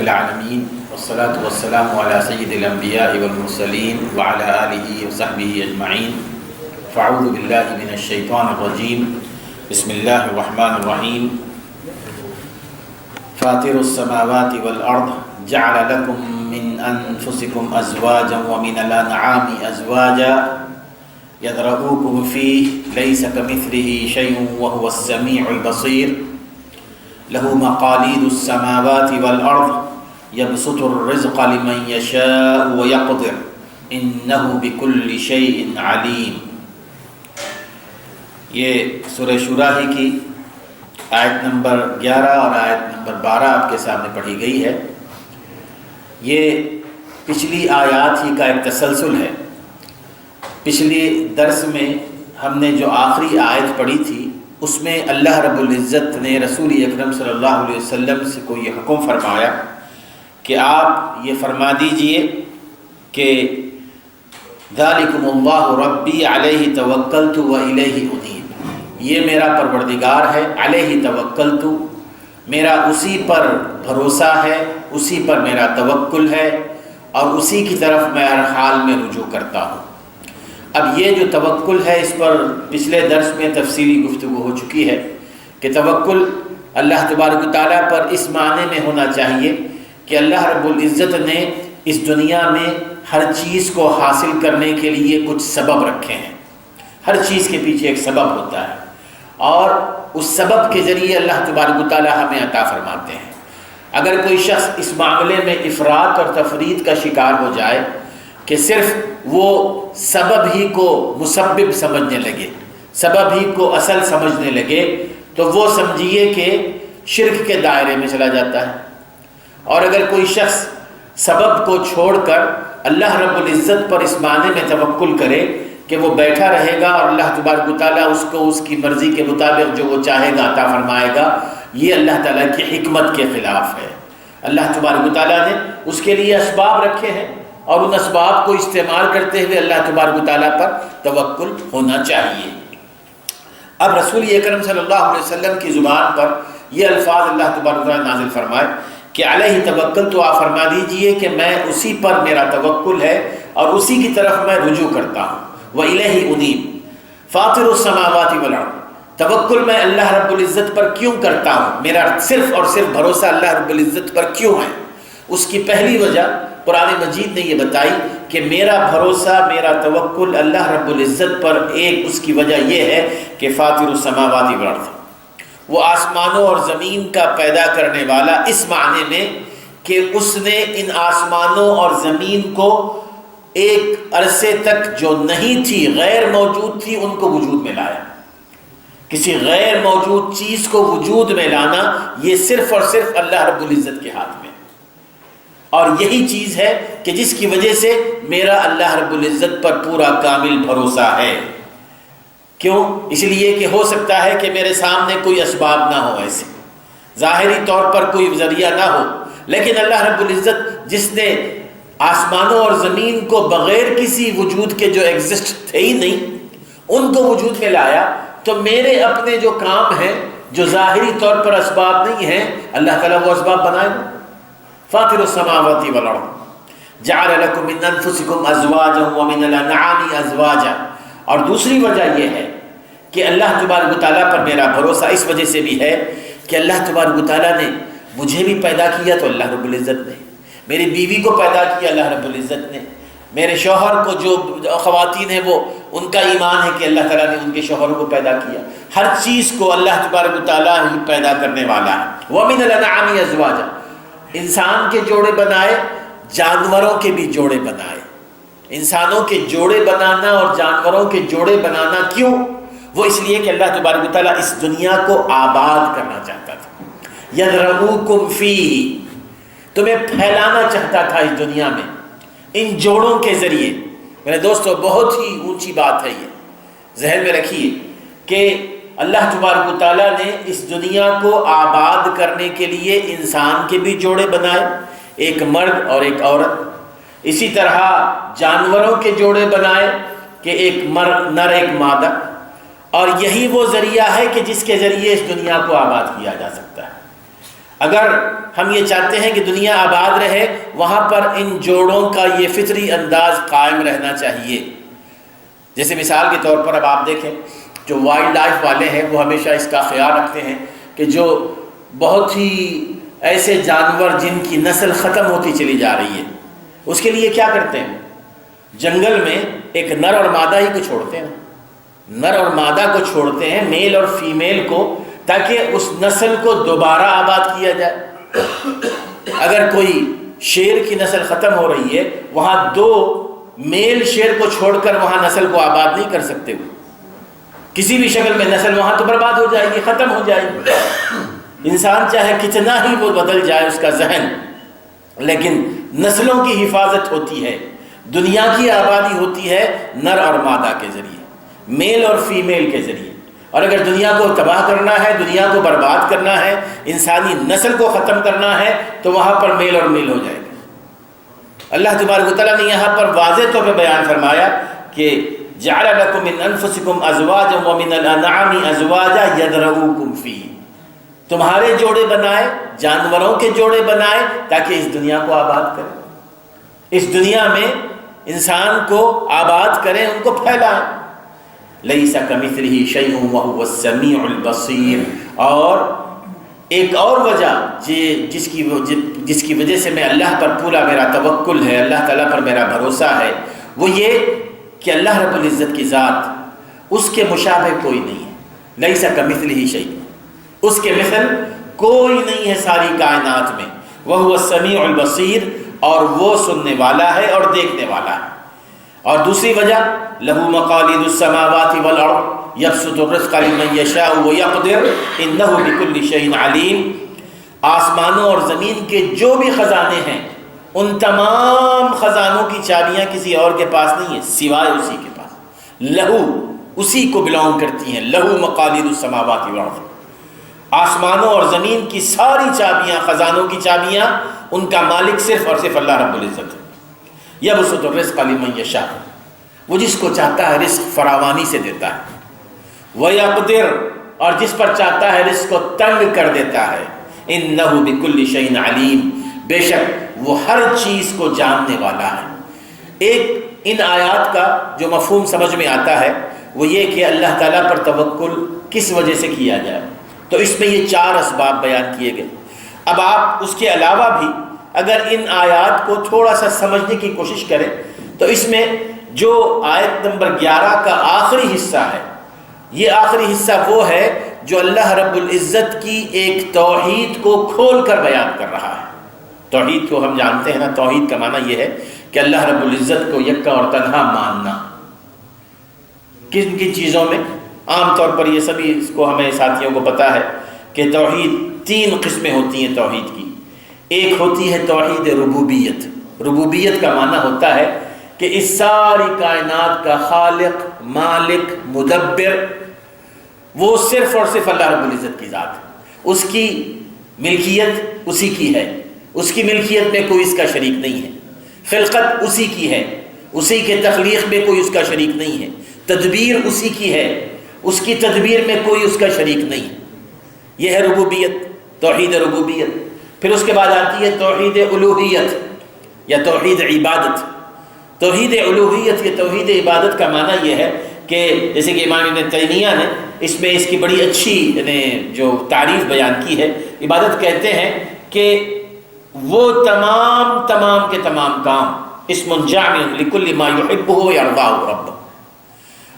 العالمین والصلاة والسلام علی سید الانبیاء والمرسلین وعلی آلہ وصحبہ اجمعین فاعوذ باللہ من الشیطان الرجیم بسم اللہ الرحمن الرحیم فاطر السماوات والارض جعل لکم من انفسکم ازواجا ومن الانعام ازواجا یذرؤکم فیہ لیس کمثلہ شیء وہو السمیع البصیر له مقاليد السماوات والأرض يبسط الرزق لمن يشاء ويقدر إنه بكل شيء عليم۔ یہ سورہ شورى ہی کی آیت نمبر 11 اور آیت نمبر 12 آپ کے سامنے پڑھی گئی ہے۔ یہ پچھلی آیات ہی کا ایک تسلسل ہے۔ پچھلی درس میں ہم نے جو آخری آیت پڑھی تھی اس میں اللہ رب العزت نے رسول اکرم صلی اللہ علیہ وسلم سے کو یہ حکم فرمایا کہ آپ یہ فرما دیجئے کہ ذالکم اللہ ربی علیہ توکلت و الیہ انیب، یہ میرا پروردگار ہے، علیہ توکلت، میرا اسی پر بھروسہ ہے، اسی پر میرا توکل ہے اور اسی کی طرف میں ہر حال میں رجوع کرتا ہوں۔ اب یہ جو توکل ہے اس پر پچھلے درس میں تفصیلی گفتگو ہو چکی ہے کہ توکل اللہ تبارک و تعالیٰ پر اس معنی میں ہونا چاہیے کہ اللہ رب العزت نے اس دنیا میں ہر چیز کو حاصل کرنے کے لیے کچھ سبب رکھے ہیں۔ ہر چیز کے پیچھے ایک سبب ہوتا ہے اور اس سبب کے ذریعے اللہ تبارک و تعالیٰ ہمیں عطا فرماتے ہیں۔ اگر کوئی شخص اس معاملے میں افراط اور تفرید کا شکار ہو جائے کہ صرف وہ سبب ہی کو مسبب سمجھنے لگے، سبب ہی کو اصل سمجھنے لگے، تو وہ سمجھیے کہ شرک کے دائرے میں چلا جاتا ہے۔ اور اگر کوئی شخص سبب کو چھوڑ کر اللہ رب العزت پر اس معنی میں توکل کرے کہ وہ بیٹھا رہے گا اور اللہ تبارک و تعالیٰ اس کو اس کی مرضی کے مطابق جو وہ چاہے گا عطا فرمائے گا، یہ اللہ تعالیٰ کی حکمت کے خلاف ہے۔ اللہ تبارک و تعالیٰ نے اس کے لیے اسباب رکھے ہیں اور ان اسباب کو استعمال کرتے ہوئے اللہ تبارک و تعالیٰ پر توکل ہونا چاہیے۔ اب رسول اکرم صلی اللہ علیہ وسلم کی زبان پر یہ الفاظ اللہ تبارک و تعالیٰ نازل فرمائے کہ علیہ توکل، تو آپ فرما دیجئے کہ میں اسی پر میرا توکل ہے اور اسی کی طرف میں رجوع کرتا ہوں۔ وَإِلَيْهِ أُنِيبُ فاطر السماوات والارض، توکل میں اللہ رب العزت پر کیوں کرتا ہوں، میرا صرف اور صرف بھروسہ اللہ رب العزت پر کیوں ہے؟ اس کی پہلی وجہ قرآن مجید نے یہ بتائی کہ میرا بھروسہ، میرا توکل اللہ رب العزت پر ایک اس کی وجہ یہ ہے کہ فاطر السماوات والارض، وہ آسمانوں اور زمین کا پیدا کرنے والا، اس معنی میں کہ اس نے ان آسمانوں اور زمین کو ایک عرصے تک جو نہیں تھی، غیر موجود تھی، ان کو وجود میں لایا۔ کسی غیر موجود چیز کو وجود میں لانا یہ صرف اور صرف اللہ رب العزت کے ہاتھ میں، اور یہی چیز ہے کہ جس کی وجہ سے میرا اللہ رب العزت پر پورا کامل بھروسہ ہے۔ کیوں؟ اس لیے کہ ہو سکتا ہے کہ میرے سامنے کوئی اسباب نہ ہو، ایسے ظاہری طور پر کوئی ذریعہ نہ ہو، لیکن اللہ رب العزت جس نے آسمانوں اور زمین کو بغیر کسی وجود کے جو ایگزسٹ تھے ہی نہیں، ان کو وجود میں لایا، تو میرے اپنے جو کام ہیں جو ظاہری طور پر اسباب نہیں ہیں، اللہ تعالیٰ وہ اسباب بنائے گا۔ فاطر السماوات والارض جعل لکم من انفسکم ازواجا ومن الانعام ازواجا، اور دوسری وجہ یہ ہے کہ اللہ تبارک و تعالیٰ پر میرا بھروسہ اس وجہ سے بھی ہے کہ اللہ تبارک و تعالیٰ نے مجھے بھی پیدا کیا تو اللہ رب العزت نے، میری بیوی کو پیدا کیا اللہ رب العزت نے، میرے شوہر کو جو خواتین ہیں وہ ان کا ایمان ہے کہ اللہ تعالیٰ نے ان کے شوہروں کو پیدا کیا۔ ہر چیز کو اللہ تبارک و تعالیٰ ہی پیدا کرنے والا ہے۔ ومن الانعام ازواجا، انسان کے جوڑے بنائے، جانوروں کے بھی جوڑے بنائے۔ انسانوں کے جوڑے بنانا اور جانوروں کے جوڑے بنانا کیوں؟ وہ اس لیے کہ اللہ تبارک و تعالیٰ اس دنیا کو آباد کرنا چاہتا تھا۔ یذرؤکم فیہ، تمہیں پھیلانا چاہتا تھا اس دنیا میں ان جوڑوں کے ذریعے۔ میرے دوستو بہت ہی اونچی بات ہے، یہ ذہن میں رکھیے کہ اللہ تبارک و تعالیٰ نے اس دنیا کو آباد کرنے کے لیے انسان کے بھی جوڑے بنائے، ایک مرد اور ایک عورت، اسی طرح جانوروں کے جوڑے بنائے کہ ایک نر ایک مادہ، اور یہی وہ ذریعہ ہے کہ جس کے ذریعے اس دنیا کو آباد کیا جا سکتا ہے۔ اگر ہم یہ چاہتے ہیں کہ دنیا آباد رہے، وہاں پر ان جوڑوں کا یہ فطری انداز قائم رہنا چاہیے۔ جیسے مثال کے طور پر اب آپ دیکھیں، جو وائلڈ لائف والے ہیں وہ ہمیشہ اس کا خیال رکھتے ہیں کہ جو بہت ہی ایسے جانور جن کی نسل ختم ہوتی چلی جا رہی ہے، اس کے لیے کیا کرتے ہیں؟ جنگل میں ایک نر اور مادہ ہی کو چھوڑتے ہیں، نر اور مادہ کو چھوڑتے ہیں، میل اور فیمیل کو، تاکہ اس نسل کو دوبارہ آباد کیا جائے۔ اگر کوئی شیر کی نسل ختم ہو رہی ہے، وہاں 2 میل شیر کو چھوڑ کر وہاں نسل کو آباد نہیں کر سکتے ہو، کسی بھی شکل میں نسل وہاں تو برباد ہو جائے گی، ختم ہو جائے گی۔ انسان چاہے کتنا ہی وہ بدل جائے اس کا ذہن، لیکن نسلوں کی حفاظت ہوتی ہے، دنیا کی آبادی ہوتی ہے نر اور مادہ کے ذریعے، میل اور فیمیل کے ذریعے۔ اور اگر دنیا کو تباہ کرنا ہے، دنیا کو برباد کرنا ہے، انسانی نسل کو ختم کرنا ہے، تو وہاں پر میل اور میل ہو جائے گا۔ اللہ تبارک و تعالیٰ نے یہاں پر واضح طور پہ بیان فرمایا کہ جعل لکم من انفسکم ازواجا ومن الانعام ازواجا یذرؤکم فیہ، تمہارے جوڑے بنائے، جانوروں کے جوڑے بنائے، تاکہ اس دنیا کو آباد کریں، اس دنیا میں انسان کو آباد کریں، ان کو پھیلائیں۔ لیس کمثلہ شیء وہو السمیع البصیر۔ اور ایک اور وجہ جس کی وجہ سے میں اللہ پر پورا میرا توکل ہے، اللہ تعالیٰ پر میرا بھروسہ ہے، وہ یہ کہ اللہ رب العزت کی ذات، اس کے مشابہ کوئی نہیں ہے۔ لیس کمثلہ شیء، اس کے مثل کوئی نہیں ہے ساری کائنات میں۔ وہو السمیع البصیر، اور وہ سننے والا ہے اور دیکھنے والا ہے۔ اور دوسری وجہ، لہ مقالید السماوات والارض یبسط الرزق لمن یشاء ویقدر انہ بکل شیء علیم۔ آسمانوں اور زمین کے جو بھی خزانے ہیں، ان تمام خزانوں کی چابیاں کسی اور کے پاس نہیں ہیں سوائے اسی کے پاس، لہو، اسی کو بلونگ کرتی ہیں، لہو مقالید السماوات والارض۔ آسمانوں اور زمین کی ساری چابیاں، خزانوں کی چابیاں، ان کا مالک صرف اور صرف اللہ رب العزت ہے۔ یبسط الرزق لمن یشاء، وہ جس کو چاہتا ہے رزق فراوانی سے دیتا ہے، ویقدر، اور جس پر چاہتا ہے رزق کو تنگ کر دیتا ہے۔ انہ بکل شیء علیم، بے شک وہ ہر چیز کو جاننے والا ہے۔ ایک ان آیات کا جو مفہوم سمجھ میں آتا ہے وہ یہ کہ اللہ تعالیٰ پر توکل کس وجہ سے کیا جائے، تو اس میں یہ 4 اسباب بیان کیے گئے۔ اب آپ اس کے علاوہ بھی اگر ان آیات کو تھوڑا سا سمجھنے کی کوشش کریں تو اس میں جو آیت نمبر 11 کا آخری حصہ ہے، یہ آخری حصہ وہ ہے جو اللہ رب العزت کی ایک توحید کو کھول کر بیان کر رہا ہے۔ توحید کو ہم جانتے ہیں نا، توحید کا معنی یہ ہے کہ اللہ رب العزت کو یکا اور تنہا ماننا۔ کن کن چیزوں میں؟ عام طور پر یہ سبھی اس کو ہمیں ساتھیوں کو پتہ ہے کہ توحید 3 قسمیں ہوتی ہیں توحید کی۔ ایک ہوتی ہے توحید ربوبیت۔ ربوبیت کا معنی ہوتا ہے کہ اس ساری کائنات کا خالق، مالک، مدبر وہ صرف اور صرف اللہ رب العزت کی ذات ہے، اس کی ملکیت اسی کی ہے، اس کی ملکیت میں کوئی اس کا شریک نہیں ہے، خلقت اسی کی ہے، اسی کے تخلیق میں کوئی اس کا شریک نہیں ہے، تدبیر اسی کی ہے، اس کی تدبیر میں کوئی اس کا شریک نہیں۔ یہ ہے ربوبیت، توحید ربوبیت۔ پھر اس کے بعد آتی ہے توحید الوہیت یا توحید عبادت۔ توحید الوہیت یا توحید عبادت کا معنی یہ ہے کہ جیسے کہ امام ابن تیمیہ نے اس میں اس کی بڑی اچھی جو تعریف بیان کی ہے، عبادت کہتے ہیں کہ وہ تمام کے تمام کام اسم جامع لکل ما یحبہ ویرضاہ رب،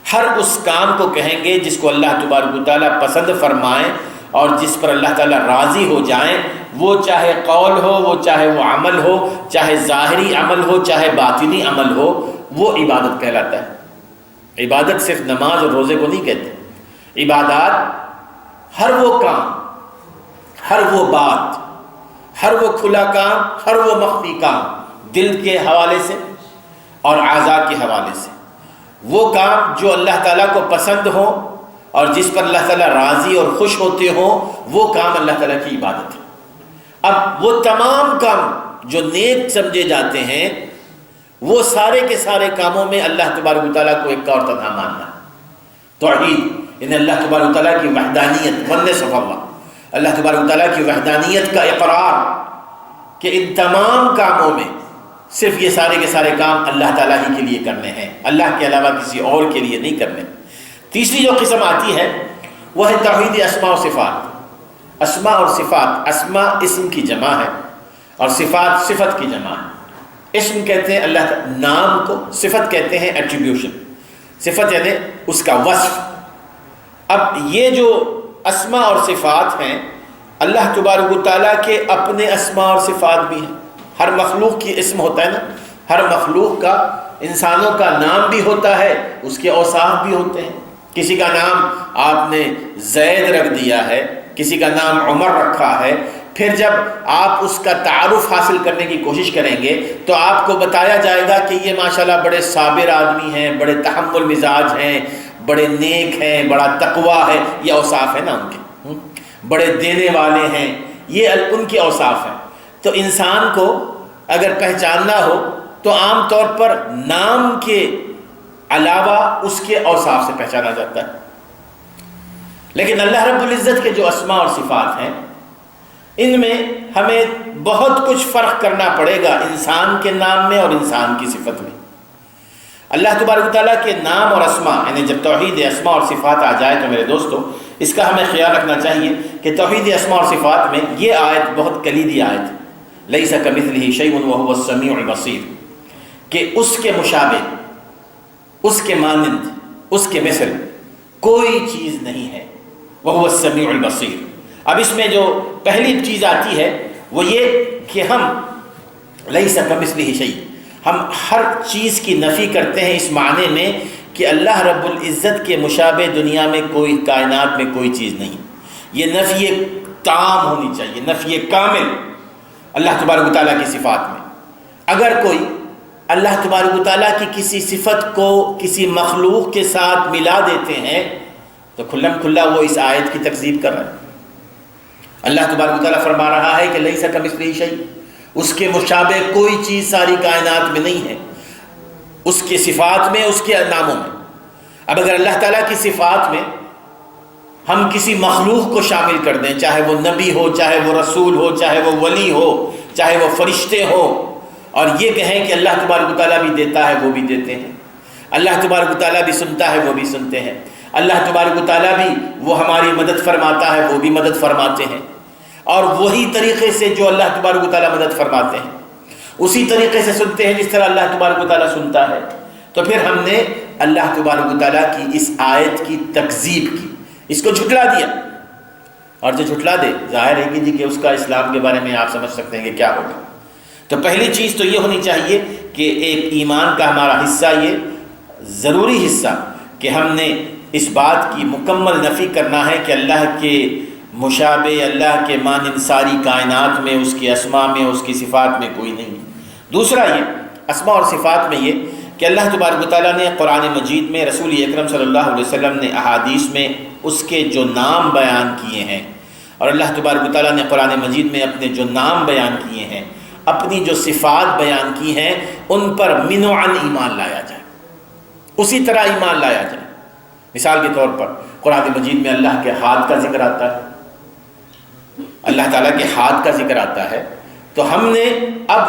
ہر اس کام کو کہیں گے جس کو اللہ تبارک و تعالیٰ پسند فرمائیں اور جس پر اللہ تعالیٰ راضی ہو جائیں، وہ چاہے قول ہو، وہ چاہے وہ عمل ہو، چاہے ظاہری عمل ہو، چاہے باطنی عمل ہو، وہ عبادت کہلاتا ہے۔ عبادت صرف نماز اور روزے کو نہیں کہتے، عبادات ہر وہ کام، ہر وہ بات، ہر وہ کھلا کام، ہر وہ مخفی کام، دل کے حوالے سے اور اعضاء کے حوالے سے، وہ کام جو اللہ تعالیٰ کو پسند ہو اور جس پر اللہ تعالیٰ راضی اور خوش ہوتے ہوں، وہ کام اللہ تعالیٰ کی عبادت ہے۔ اب وہ تمام کام جو نیک سمجھے جاتے ہیں، وہ سارے کے سارے کاموں میں اللہ تبارک و تعالیٰ کو ایک اور تنہا ماننا، توحید، یعنی اللہ تبارک و تعالیٰ کی وحدانیت، ونس آف اللہ، اللہ تبارک و تعالیٰ کی وحدانیت کا اقرار کہ ان تمام کاموں میں صرف یہ سارے کے سارے کام اللہ تعالیٰ ہی کے لیے کرنے ہیں، اللہ کے علاوہ کسی اور کے لیے نہیں کرنے۔ تیسری جو قسم آتی ہے وہ ہے توحید اسماء و صفات۔ اسماء اور صفات، اسماء اسم کی جمع ہے اور صفات صفت کی جمع ہے۔ اسم کہتے ہیں اللہ کا نام کو، صفت کہتے ہیں ایٹریبیوشن، صفت یعنی اس کا وصف۔ اب یہ جو اسماء اور صفات ہیں، اللہ تبارک و تعالیٰ کے اپنے اسماء اور صفات بھی ہیں۔ ہر مخلوق کی اسم ہوتا ہے نا، ہر مخلوق کا، انسانوں کا نام بھی ہوتا ہے، اس کے اوصاف بھی ہوتے ہیں۔ کسی کا نام آپ نے زید رکھ دیا ہے، کسی کا نام عمر رکھا ہے، پھر جب آپ اس کا تعارف حاصل کرنے کی کوشش کریں گے تو آپ کو بتایا جائے گا کہ یہ ماشاءاللہ بڑے صابر آدمی ہیں، بڑے تحمل مزاج ہیں، بڑے نیک ہیں، بڑا تقویٰ ہے، یہ اوصاف ہے نا ان کے، بڑے دینے والے ہیں، یہ ان کے اوصاف ہیں۔ تو انسان کو اگر پہچاننا ہو تو عام طور پر نام کے علاوہ اس کے اوصاف سے پہچانا جاتا ہے، لیکن اللہ رب العزت کے جو اسماء اور صفات ہیں ان میں ہمیں بہت کچھ فرق کرنا پڑے گا انسان کے نام میں اور انسان کی صفت میں۔ اللہ تبارک و تعالیٰ کے نام اور اسماء، یعنی جب توحید اسماء اور صفات آ جائے تو میرے دوستو اس کا ہمیں خیال رکھنا چاہیے کہ توحید اسماء اور صفات میں یہ آیت بہت کلیدی آیت ہے، لیس کمثلہ شیء وہو السمیع البصیر، کہ اس کے مشابہ، اس کے مانند، اس کے مثل کوئی چیز نہیں ہے، وہو السمیع البصیر۔ اب اس میں جو پہلی چیز آتی ہے وہ یہ کہ ہم لیس کمثلہ شیء، ہم ہر چیز کی نفی کرتے ہیں اس معنی میں کہ اللہ رب العزت کے مشابہ دنیا میں کوئی، کائنات میں کوئی چیز نہیں۔ یہ نفی تام ہونی چاہیے، نفی کامل اللہ تبارک و تعالیٰ کی صفات میں۔ اگر کوئی اللہ تبارک و تعالیٰ کی کسی صفت کو کسی مخلوق کے ساتھ ملا دیتے ہیں تو کھلم کھلا وہ اس آیت کی تکذیب کر رہا ہے۔ اللہ تبارک و تعالیٰ فرما رہا ہے کہ لیس کمثلہ شیء، اس کے مشابہ کوئی چیز ساری کائنات میں نہیں ہے، اس کے صفات میں، اس کے ناموں میں۔ اب اگر اللہ تعالیٰ کی صفات میں ہم کسی مخلوق کو شامل کر دیں، چاہے وہ نبی ہو، چاہے وہ رسول ہو، چاہے وہ ولی ہو، چاہے وہ فرشتے ہو، اور یہ کہیں کہ اللہ تبارک و تعالیٰ بھی دیتا ہے، وہ بھی دیتے ہیں، اللہ تبارک و تعالیٰ بھی سنتا ہے، وہ بھی سنتے ہیں، اللہ تبارک و تعالیٰ بھی وہ ہماری مدد فرماتا ہے، وہ بھی مدد فرماتے ہیں، اور وہی طریقے سے جو اللہ تبارک و تعالیٰ مدد فرماتے ہیں اسی طریقے سے سنتے ہیں جس طرح اللہ تبارک و تعالیٰ سنتا ہے، تو پھر ہم نے اللہ تبارک و تعالیٰ کی اس آیت کی تکذیب کی، اس کو جھٹلا دیا۔ اور جو جھٹلا دے ظاہر ہے کہ اس کا اسلام کے بارے میں آپ سمجھ سکتے ہیں کہ کیا ہوگا۔ تو پہلی چیز تو یہ ہونی چاہیے کہ ایک ایمان کا ہمارا حصہ، یہ ضروری حصہ کہ ہم نے اس بات کی مکمل نفی کرنا ہے کہ اللہ کے مشابہ، اللہ کے مانند ساری کائنات میں، اس کے اسماء میں، اس کی صفات میں کوئی نہیں ہے۔ دوسرا یہ اسماء اور صفات میں یہ کہ اللہ تبارک و تعالیٰ نے قرآن مجید میں، رسول اکرم صلی اللہ علیہ وسلم نے احادیث میں اس کے جو نام بیان کیے ہیں، اور اللہ تبارک و تعالیٰ نے قرآن مجید میں اپنے جو نام بیان کیے ہیں، اپنی جو صفات بیان کی ہیں، ان پر منوعاً ایمان لایا جائے، اسی طرح ایمان لایا جائے۔ مثال کے طور پر قرآن مجید میں اللہ کے ہاتھ کا ذکر آتا ہے، اللہ تعالیٰ کے ہاتھ کا ذکر آتا ہے، تو ہم نے اب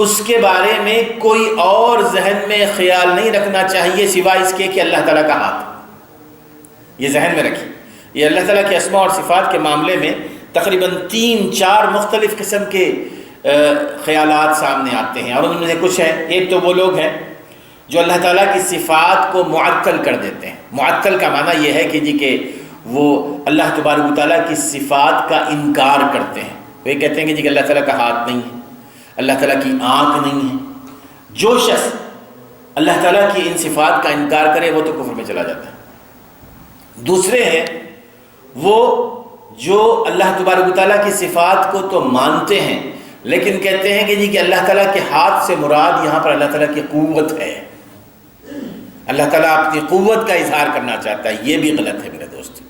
اس کے بارے میں کوئی اور ذہن میں خیال نہیں رکھنا چاہیے سوائے اس کے کہ اللہ تعالیٰ کا ہاتھ، یہ ذہن میں رکھیے۔ یہ اللہ تعالیٰ کے اسماء اور صفات کے معاملے میں تقریباً 3-4 مختلف قسم کے خیالات سامنے آتے ہیں، اور ان میں سے کچھ ہیں، ایک تو وہ لوگ ہیں جو اللہ تعالیٰ کی صفات کو معطل کر دیتے ہیں۔ معطل کا معنی یہ ہے کہ وہ اللہ تبارک و تعالیٰ کی صفات کا انکار کرتے ہیں، وہ یہ کہتے ہیں کہ اللہ تعالیٰ کا ہاتھ نہیں ہے، اللہ تعالیٰ کی آنکھ نہیں ہے۔ جو شخص اللہ تعالیٰ کی ان صفات کا انکار کرے وہ تو کفر میں چلا جاتا ہے۔ دوسرے ہیں وہ جو اللہ تبارک و تعالیٰ کی صفات کو تو مانتے ہیں لیکن کہتے ہیں کہ اللہ تعالیٰ کے ہاتھ سے مراد یہاں پر اللہ تعالیٰ کی قوت ہے، اللہ تعالیٰ اپنی قوت کا اظہار کرنا چاہتا ہے۔ یہ بھی غلط ہے میرے دوست،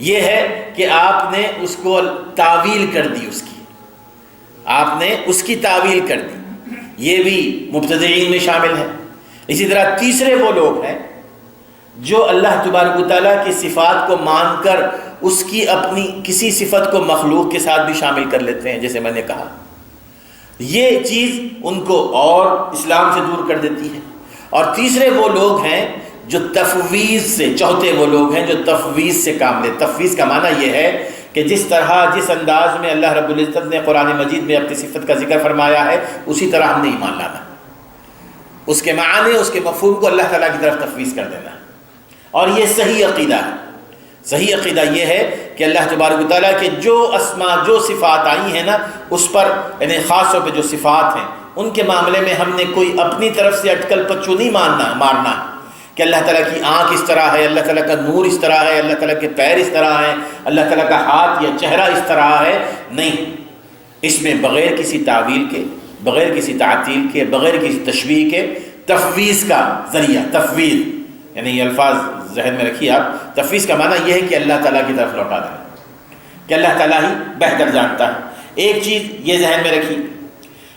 یہ ہے کہ آپ نے اس کو تعویل کر دی، آپ نے اس کی تعویل کر دی، یہ بھی مبتدعین میں شامل ہے۔ اسی طرح تیسرے وہ لوگ ہیں جو اللہ تبارک و تعالیٰ کی صفات کو مان کر اس کی اپنی کسی صفت کو مخلوق کے ساتھ بھی شامل کر لیتے ہیں، جیسے میں نے کہا، یہ چیز ان کو اور اسلام سے دور کر دیتی ہے۔ اور تیسرے وہ لوگ ہیں جو تفویض سے، چوتھے وہ لوگ ہیں جو تفویض سے کام لے۔ تفویض کا معنی یہ ہے کہ جس طرح، جس انداز میں اللہ رب العزت نے قرآن مجید میں اپنی صفت کا ذکر فرمایا ہے، اسی طرح ہم نے ایمان لانا، اس کے معنی، اس کے مفہوم کو اللہ تعالیٰ کی طرف تفویض کر دینا۔ اور یہ صحیح عقیدہ ہے۔ صحیح عقیدہ یہ ہے کہ اللہ تبارک و تعالیٰ کے جو اسماء، جو صفات آئی ہیں نا، اس پر، یعنی خاص طور پہ جو صفات ہیں ان کے معاملے میں ہم نے کوئی اپنی طرف سے اٹکل پچو نہیں مارنا کہ اللہ تعالیٰ کی آنکھ اس طرح ہے، اللہ تعالیٰ کا نور اس طرح ہے، اللہ تعالیٰ کے پیر اس طرح ہیں، اللہ تعالیٰ کا ہاتھ یا چہرہ اس طرح ہے۔ نہیں، اس میں بغیر کسی تعویل کے، بغیر کسی تعطیل کے، بغیر کسی تشبیہ کے تفویض کا ذریعہ، تفویض یعنی یہ الفاظ ذہن میں رکھیے آپ، تفویض کا معنی یہ ہے کہ اللہ تعالیٰ کی طرف لوٹا دینا، کہ اللہ تعالیٰ ہی بہتر جانتا ہے۔ ایک چیز یہ ذہن میں رکھی۔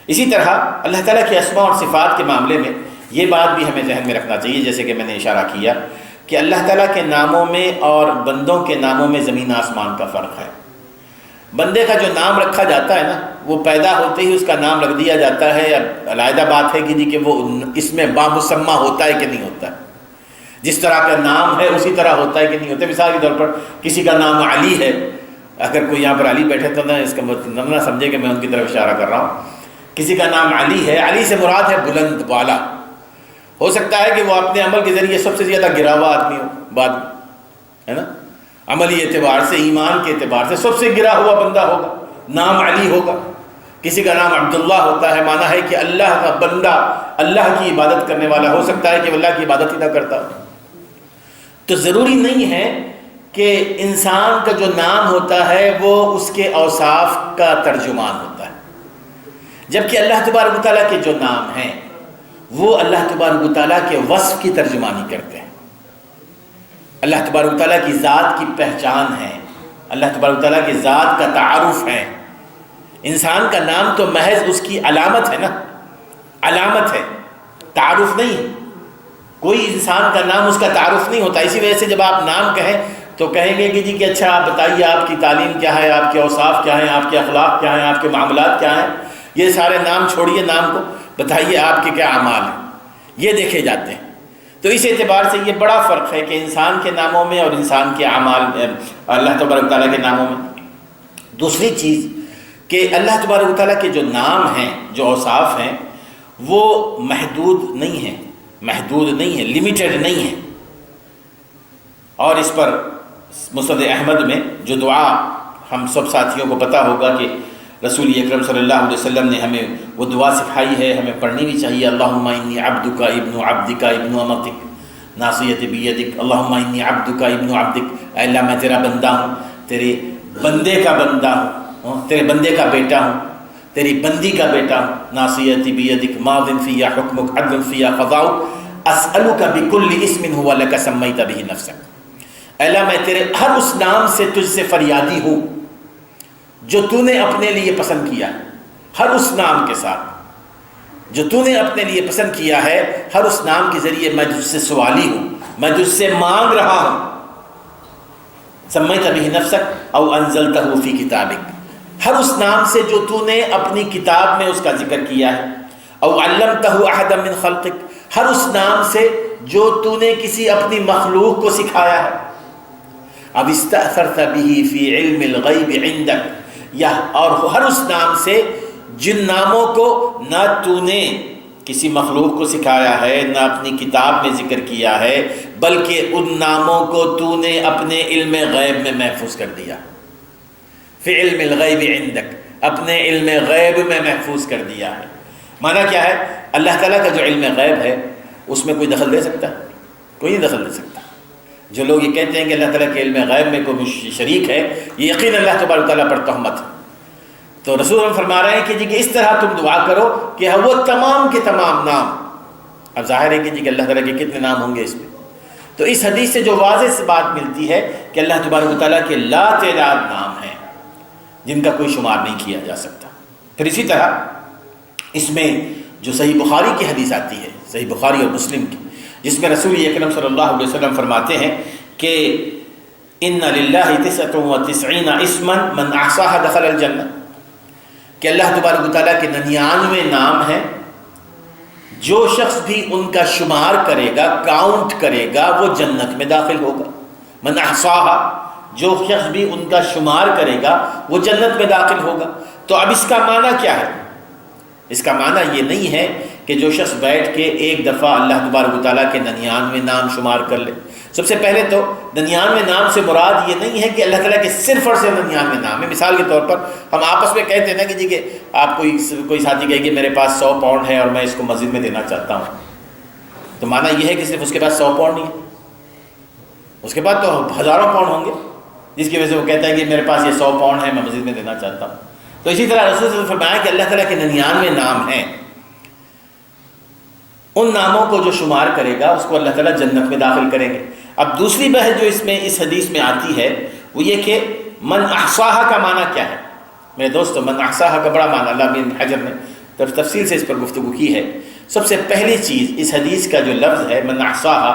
اسی طرح اللہ تعالیٰ کے اسماء اور صفات کے معاملے میں یہ بات بھی ہمیں ذہن میں رکھنا چاہیے، جیسے کہ میں نے اشارہ کیا کہ اللہ تعالیٰ کے ناموں میں اور بندوں کے ناموں میں زمین آسمان کا فرق ہے۔ بندے کا جو نام رکھا جاتا ہے نا، وہ پیدا ہوتے ہی اس کا نام رکھ دیا جاتا ہے۔ اب علیحدہ بات ہے کہ وہ اس میں بامسمہ ہوتا ہے کہ نہیں ہوتا ہے، جس طرح کا نام ہے اسی طرح ہوتا ہے کہ نہیں ہوتا ہے۔ مثال کے طور پر کسی کا نام علی ہے، اگر کوئی یہاں پر علی بیٹھے تو نہ اس کا نہ سمجھے کہ میں ان کی طرف اشارہ کر رہا ہوں۔ کسی کا نام علی ہے، علی سے مراد ہے بلند بالا۔ ہو سکتا ہے کہ وہ اپنے عمل کے ذریعے سب سے زیادہ گرا ہوا آدمی ہو بعد میں، ہے نا، عملی اعتبار سے، ایمان کے اعتبار سے سب سے گرا ہوا بندہ ہوگا، نام علی ہوگا۔ کسی کا نام عبداللہ ہوتا ہے، مانا ہے کہ اللہ کا بندہ، اللہ کی عبادت کرنے والا۔ ہو سکتا ہے کہ وہ اللہ کی عبادت ہی نہ کرتا ہو۔ تو ضروری نہیں ہے کہ انسان کا جو نام ہوتا ہے وہ اس کے اوصاف کا ترجمان ہوتا ہے، جبکہ اللہ تبارک و تعالیٰ کے جو نام ہیں وہ اللہ تبارک و تعالیٰ کے وصف کی ترجمانی کرتے ہیں۔ اللہ تبارک و تعالیٰ کی ذات کی پہچان ہے، اللہ تبارک و تعالیٰ کی ذات کا تعارف ہے۔ انسان کا نام تو محض اس کی علامت ہے نا، علامت ہے، تعارف نہیں۔ کوئی انسان کا نام اس کا تعارف نہیں ہوتا۔ اسی وجہ سے جب آپ نام کہیں تو کہیں گے کہ جی کہ اچھا آپ بتائیے آپ کی تعلیم کیا ہے، آپ کے اوصاف کیا ہیں، آپ کے اخلاق کیا ہیں، آپ کے معاملات کیا ہیں۔ یہ سارے نام چھوڑیے، نام کو بتائیے آپ کے کیا اعمال ہیں، یہ دیکھے جاتے ہیں۔ تو اس اعتبار سے یہ بڑا فرق ہے کہ انسان کے ناموں میں اور انسان کے اعمال میں، اللہ تبارک و تعالیٰ کے ناموں میں۔ دوسری چیز کہ اللہ تبارک و تعالیٰ کے جو نام ہیں، جو اوصاف ہیں، وہ محدود نہیں ہیں، محدود نہیں ہیں، لمیٹڈ نہیں ہیں۔ اور اس پر مسند احمد میں جو دعا ہم سب ساتھیوں کو پتہ ہوگا کہ رسول اکرم صلی اللہ علیہ وسلم نے ہمیں وہ دعا سکھائی ہے، ہمیں پڑھنی بھی چاہیے۔ اللہم انی عبدک ابن عبدک ابن امتک ناصیتی بیدک، اللہم انی عبدک ابن عبدک، اے اللہ میں تیرا بندہ ہوں، تیرے بندے کا بندہ ہوں، تیرے بندے کا بیٹا ہوں، تیری بندی کا بیٹا ہوں، ناصیتی بیدک ماض فی حکمک عدل فی قضاؤک، اسألک بکل اسم هو لک سمیت بہ نفسک۔ اے اللہ میں تیرے ہر اس نام سے تجھ سے فریادی ہوں جو تو نے اپنے لیے پسند کیا ہے، ہر اس نام کے ساتھ جو تو نے اپنے لیے پسند کیا ہے، ہر اس نام کے ذریعے میں تجھ سے سوالی ہوں، میں تجھ سے مانگ رہا ہوں۔ سمیت بہ نفسک او انزلتہ فی کتابک، ہر اس نام سے جو تو نے اپنی کتاب میں اس کا ذکر کیا ہے، او علمتہ احدا من خلقک، ہر اس نام سے جو تو نے کسی اپنی مخلوق کو سکھایا ہے، اب استأثرت به فی علم الغیب عندک، یا اور ہر اس نام سے جن ناموں کو نہ تو نے کسی مخلوق کو سکھایا ہے، نہ اپنی کتاب میں ذکر کیا ہے، بلکہ ان ناموں کو تو نے اپنے علم غیب میں محفوظ کر دیا، فی علم الغیب عندک، اپنے علم غیب میں محفوظ کر دیا ہے۔ معنی کیا ہے؟ اللہ تعالیٰ کا جو علم غیب ہے اس میں کوئی دخل دے سکتا ہے؟ کوئی نہیں دخل دے سکتا۔ جو لوگ یہ کہتے ہیں کہ اللہ تعالیٰ کے علم غیب میں کوئی شریک ہے، یہ یقین اللہ تبارک تعالیٰ پر تہمت ہے۔ تو رسول ہم فرما رہے ہیں کہ جی کہ اس طرح تم دعا کرو کہ وہ تمام کے تمام نام، اب ظاہر ہے کہ جی کہ اللہ تعالیٰ کے کتنے نام ہوں گے اس میں، تو اس حدیث سے جو واضح سے بات ملتی ہے کہ اللہ تبارک تعالیٰ کے لا تعداد نام ہیں جن کا کوئی شمار نہیں کیا جا سکتا۔ پھر اسی طرح اس میں جو صحیح بخاری کی حدیث آتی ہے، صحیح بخاری اور مسلم کی، جس میں رسول اکرم صلی اللہ علیہ وسلم فرماتے ہیں کہ ان للہ 99 اسما من احصاها دخل الجنہ، کہ اللہ تبارک و تعالیٰ کے 99 نام ہیں، جو شخص بھی ان کا شمار کرے گا، کاؤنٹ کرے گا، وہ جنت میں داخل ہوگا۔ من احصاها، جو شخص بھی ان کا شمار کرے گا وہ جنت میں داخل ہوگا۔ تو اب اس کا معنی کیا ہے؟ اس کا معنی یہ نہیں ہے کہ جو شخص بیٹھ کے ایک دفعہ اللہ تبارک و تعالیٰ کے 99 نام شمار کر لے۔ سب سے پہلے تو 99 نام سے مراد یہ نہیں ہے کہ اللہ تعالیٰ کے صرف اور صرف 99 نام ہے۔ مثال کے طور پر ہم آپس میں کہتے ہیں نا کہ جی کہ آپ کوئی ساتھی کہے کہ میرے پاس 100 پاؤنڈ ہے اور میں اس کو مسجد میں دینا چاہتا ہوں، تو معنی یہ ہے کہ صرف اس کے پاس 100 پاؤنڈ نہیں ہے، اس کے بعد تو ہزاروں پاؤنڈ ہوں گے، جس کی وجہ سے وہ کہتا ہے کہ میرے پاس یہ 100 پاؤنڈ ہے، میں مسجد میں دینا چاہتا ہوں۔ تو اسی طرح رسول صلی اللہ علیہ وسلم نے فرمایا کہ اللہ تعالیٰ کے 99 نام ہیں، ان ناموں کو جو شمار کرے گا اس کو اللہ تعالیٰ جنت میں داخل کریں گے۔ اب دوسری بحث جو اس حدیث میں آتی ہے وہ یہ کہ من احصاها کا معنی کیا ہے؟ میرے دوستو، من احصاها کا بڑا معنی اللہ بن حجر نے تفصیل سے اس پر گفتگو کی ہے۔ سب سے پہلی چیز اس حدیث کا جو لفظ ہے من احصاها،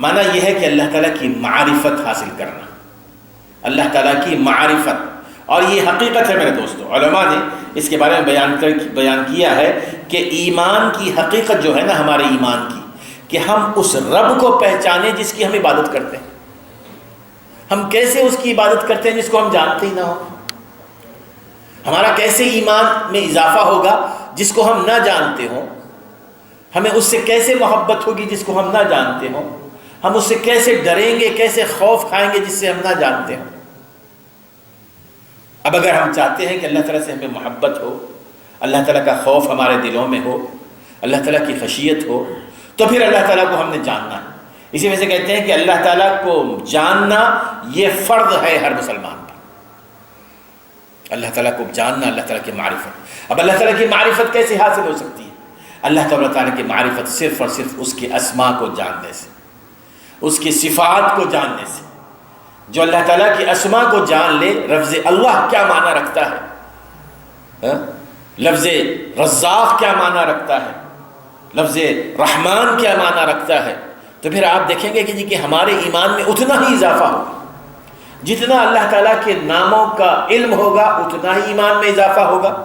معنی یہ ہے کہ اللہ تعالیٰ کی معرفت حاصل کرنا، اللہ تعالیٰ کی معرفت۔ اور یہ حقیقت ہے میرے دوستو، علماء نے اس کے بارے میں بیان کیا ہے کہ ایمان کی حقیقت جو ہے نا ہمارے ایمان کی، کہ ہم اس رب کو پہچانیں جس کی ہم عبادت کرتے ہیں۔ ہم کیسے اس کی عبادت کرتے ہیں جس کو ہم جانتے ہی نہ ہو؟ ہمارا کیسے ایمان میں اضافہ ہوگا جس کو ہم نہ جانتے ہوں؟ ہمیں اس سے کیسے محبت ہوگی جس کو ہم نہ جانتے ہوں؟ ہم اس سے کیسے ڈریں گے، کیسے خوف کھائیں گے جس سے ہم نہ جانتے ہوں؟ اب اگر ہم چاہتے ہیں کہ اللہ تعالیٰ سے ہمیں محبت ہو، اللہ تعالیٰ کا خوف ہمارے دلوں میں ہو، اللہ تعالیٰ کی خشیت ہو، تو پھر اللہ تعالیٰ کو ہم نے جاننا ہے۔ اسی وجہ سے کہتے ہیں کہ اللہ تعالیٰ کو جاننا یہ فرض ہے ہر مسلمان پر۔ اللہ تعالیٰ کو جاننا، اللہ تعالیٰ کی معرفت۔ اب اللہ تعالیٰ کی معرفت کیسے حاصل ہو سکتی ہے؟ اللہ تعالیٰ کی معرفت صرف اور صرف اس کے اسماء کو جاننے سے، اس کی صفات کو جاننے سے۔ جو اللہ تعالیٰ کی اسماء کو جان لے، لفظ اللہ کیا معنی رکھتا ہے، لفظ رزاق کیا معنی رکھتا ہے، لفظ رحمان کیا معنی رکھتا ہے، تو پھر آپ دیکھیں گے کہ جی کہ ہمارے ایمان میں اتنا ہی اضافہ ہوگا۔ جتنا اللہ تعالیٰ کے ناموں کا علم ہوگا اتنا ہی ایمان میں اضافہ ہوگا،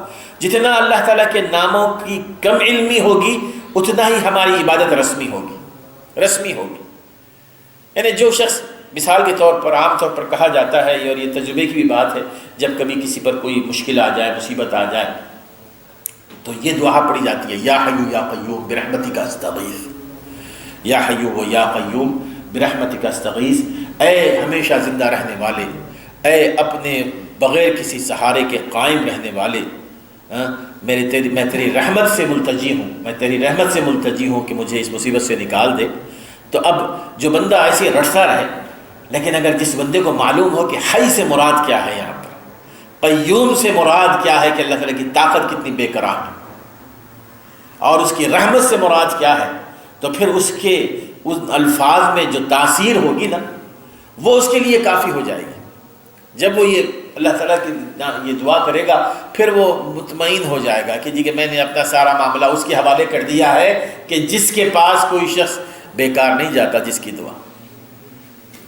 جتنا اللہ تعالیٰ کے ناموں کی کم علمی ہوگی اتنا ہی ہماری عبادت رسمی ہوگی۔ یعنی جو شخص، مثال کے طور پر عام طور پر کہا جاتا ہے، اور یہ تجربے کی بھی بات ہے، جب کبھی کسی پر کوئی مشکل آ جائے، مصیبت آ جائے، تو یہ دعا پڑھی جاتی ہے، یا حیو یا قیوم برحمتک استغیث، یا حیو و یا قیوم برحمتک استغیث، اے ہمیشہ زندہ رہنے والے، اے اپنے بغیر کسی سہارے کے قائم رہنے والے، میں تیری رحمت سے ملتجی ہوں کہ مجھے اس مصیبت سے نکال دے۔ تو اب جو بندہ ایسے رٹتا رہے، لیکن اگر جس بندے کو معلوم ہو کہ حی سے مراد کیا ہے، یہاں پر قیوم سے مراد کیا ہے، کہ اللہ تعالیٰ کی طاقت کتنی بے قرار ہے، اور اس کی رحمت سے مراد کیا ہے، تو پھر اس کے ان الفاظ میں جو تاثیر ہوگی نا، وہ اس کے لیے کافی ہو جائے گی۔ جب وہ یہ اللہ تعالیٰ کی یہ دعا کرے گا، پھر وہ مطمئن ہو جائے گا کہ جی کہ میں نے اپنا سارا معاملہ اس کے حوالے کر دیا ہے، کہ جس کے پاس کوئی شخص بیکار نہیں جاتا جس کی دعا۔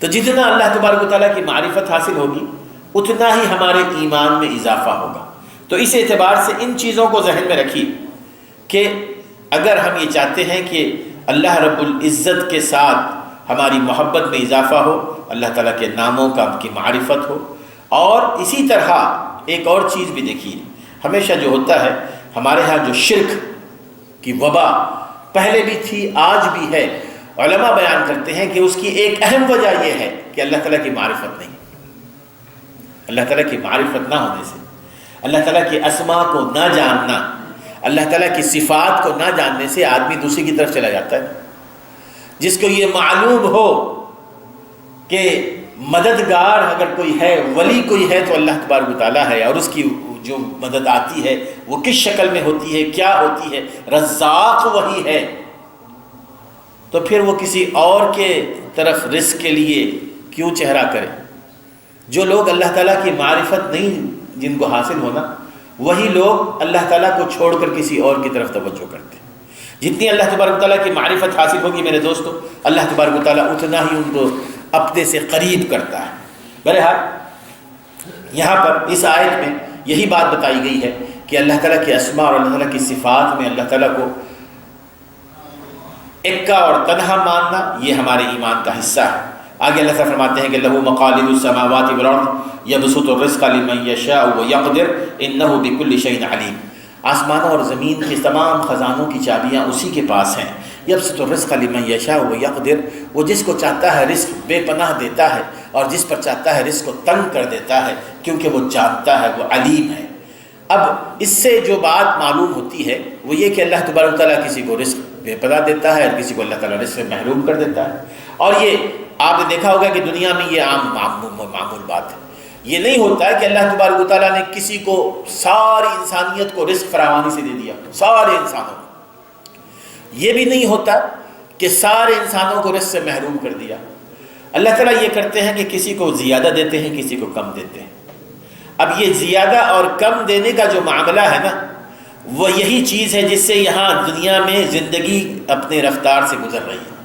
تو جتنا اللہ تبارک و تعالیٰ کی معرفت حاصل ہوگی اتنا ہی ہمارے ایمان میں اضافہ ہوگا۔ تو اس اعتبار سے ان چیزوں کو ذہن میں رکھیے کہ اگر ہم یہ چاہتے ہیں کہ اللہ رب العزت کے ساتھ ہماری محبت میں اضافہ ہو، اللہ تعالیٰ کے ناموں کی معرفت ہو، اور اسی طرح ایک اور چیز بھی دیکھیے، ہمیشہ جو ہوتا ہے ہمارے ہاں جو شرک کی وبا پہلے بھی تھی، آج بھی ہے، علماء بیان کرتے ہیں کہ اس کی ایک اہم وجہ یہ ہے کہ اللہ تعالیٰ کی معرفت نہیں۔ اللہ تعالیٰ کی معرفت نہ ہونے سے، اللہ تعالیٰ کی اسماء کو نہ جاننا، اللہ تعالیٰ کی صفات کو نہ جاننے سے آدمی دوسری کی طرف چلا جاتا ہے۔ جس کو یہ معلوم ہو کہ مددگار اگر کوئی ہے، ولی کوئی ہے، تو اللہ تبارک و تعالیٰ ہے، اور اس کی جو مدد آتی ہے وہ کس شکل میں ہوتی ہے، کیا ہوتی ہے، رزاق وہی ہے، تو پھر وہ کسی اور کے طرف رزق کے لیے کیوں چہرہ کرے؟ جو لوگ اللہ تعالیٰ کی معرفت نہیں جن کو حاصل ہونا، وہی لوگ اللہ تعالیٰ کو چھوڑ کر کسی اور کی طرف توجہ کرتے ہیں۔ جتنی اللہ تبارک و تعالیٰ کی معرفت حاصل ہوگی میرے دوستو، اللہ تبارک و تعالیٰ اتنا ہی ان کو اپنے سے قریب کرتا ہے، بہرحال یہاں پر اس آیت میں یہی بات بتائی گئی ہے کہ اللہ تعالیٰ کے اسماء اور اللہ تعالیٰ کی صفات میں اللہ تعالیٰ کو اکا اور تنہا ماننا یہ ہمارے ایمان کا حصہ ہے۔ آگے اللہ تعالیٰ فرماتے ہیں کہ لہو مقالید السماوات والارض یبسط الرزق لمن یشاء ویقدر انہ بکل شیء علیم۔ آسمانوں اور زمین کے تمام خزانوں کی چابیاں اسی کے پاس ہیں۔ یبسط الرزق لمن یشاء ویقدر، وہ جس کو چاہتا ہے رزق بے پناہ دیتا ہے اور جس پر چاہتا ہے رزق کو تنگ کر دیتا ہے، کیونکہ وہ جانتا ہے، وہ علیم ہے۔ اب اس سے جو بات معلوم ہوتی ہے وہ یہ کہ اللہ تبارک و تعالیٰ کسی کو رزق بے پناہ دیتا ہے اور کسی کو اللہ تعالیٰ رزق سے محروم کر دیتا ہے، اور یہ آپ نے دیکھا ہوگا کہ دنیا میں یہ عام معمول بات ہے۔ یہ نہیں ہوتا ہے کہ اللہ تبارک و تعالیٰ نے کسی کو ساری انسانیت کو رزق فراوانی سے دے دیا، سارے انسانوں کو۔ یہ بھی نہیں ہوتا کہ سارے انسانوں کو رزق سے محروم کر دیا۔ اللہ تعالیٰ یہ کرتے ہیں کہ کسی کو زیادہ دیتے ہیں، کسی کو کم دیتے ہیں۔ اب یہ زیادہ اور کم دینے کا جو معاملہ ہے نا، وہ یہی چیز ہے جس سے یہاں دنیا میں زندگی اپنے رفتار سے گزر رہی ہے۔